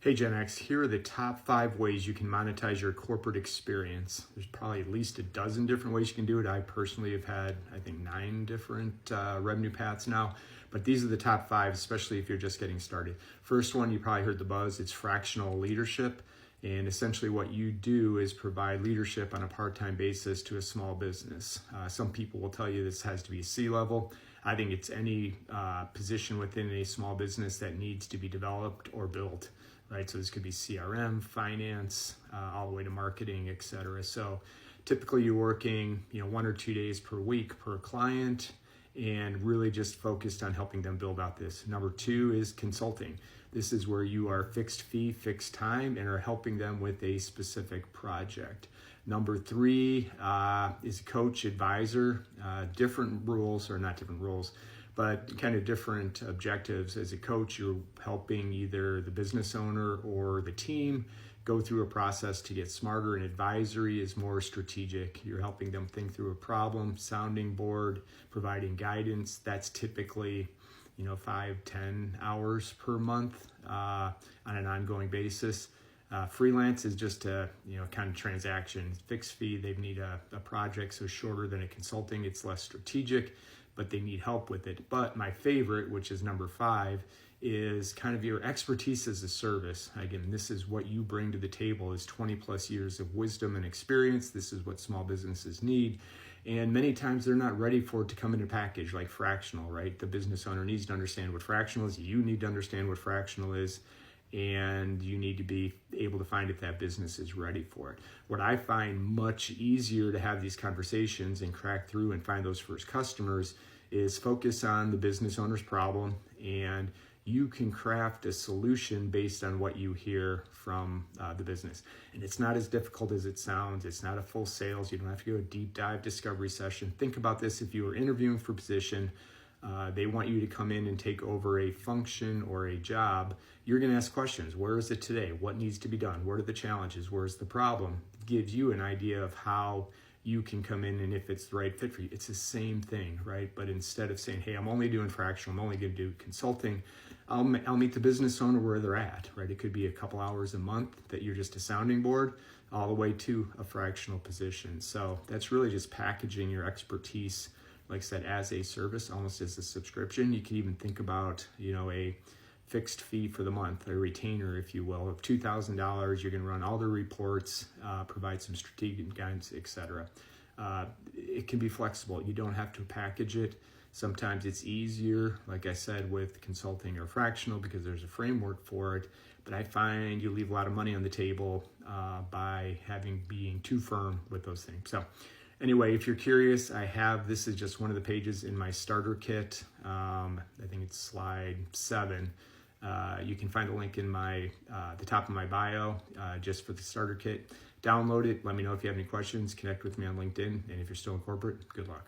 Hey GenX, here are the top 5 ways you can monetize your corporate experience. There's probably at least a dozen different ways you can do it. I personally have had, I think, 9 different revenue paths now, but these are the top 5, especially if you're just getting started. First one, you probably heard the buzz, it's fractional leadership. And essentially what you do is provide leadership on a part-time basis to a small business. Some people will tell you this has to be C-level. I think it's any position within a small business that needs to be developed or built, right? So this could be CRM, finance, all the way to marketing, etc. So typically you're working, 1 or 2 days per week per client and really just focused on helping them build out this. Number 2 is consulting. This is where you are fixed fee, fixed time, and are helping them with a specific project. Number 3 is coach, advisor, different rules, or not different rules, but kind of different objectives. As a coach, you're helping either the business owner or the team go through a process to get smarter, and advisory is more strategic. You're helping them think through a problem, sounding board, providing guidance. That's typically 5-10 hours per month on an ongoing basis. Freelance is just a kind of transaction, fixed fee. They need a project, so shorter than a consulting. It's less strategic, but they need help with it. But my favorite, which is number 5, is kind of your expertise as a service. Again, this is what you bring to the table, is 20 plus years of wisdom and experience. This is what small businesses need. And many times they're not ready for it to come in a package like fractional, right? The business owner needs to understand what fractional is. You need to understand what fractional is. And you need to be able to find if that business is ready for it. What I find much easier to have these conversations and crack through and find those first customers is focus on the business owner's problem, and you can craft a solution based on what you hear from the business. And it's not as difficult as it sounds. It's not a full sales. You don't have to go a deep dive discovery session. Think about this: if you were interviewing for a position, they want you to come in and take over a function or a job. You're going to ask questions. Where is it today? What needs to be done? What are the challenges? Where's the problem? It gives you an idea of how you can come in and if it's the right fit for you. It's the same thing, right? But instead of saying, hey, I'm only doing fractional, I'm only going to do consulting, I'll meet the business owner where they're at, right? It could be a couple hours a month that you're just a sounding board, all the way to a fractional position. So that's really just packaging your expertise, like I said, as a service, almost as a subscription. You can even think about, a fixed fee for the month, a retainer, if you will, of $2,000. You're going to run all the reports, provide some strategic guidance, etc. It can be flexible. You don't have to package it. Sometimes it's easier, like I said, with consulting or fractional because there's a framework for it. But I find you leave a lot of money on the table by being too firm with those things. So anyway, if you're curious, this is just one of the pages in my starter kit. I think it's slide 7. You can find the link in the top of my bio just for the starter kit. Download it. Let me know if you have any questions. Connect with me on LinkedIn. And if you're still in corporate, good luck.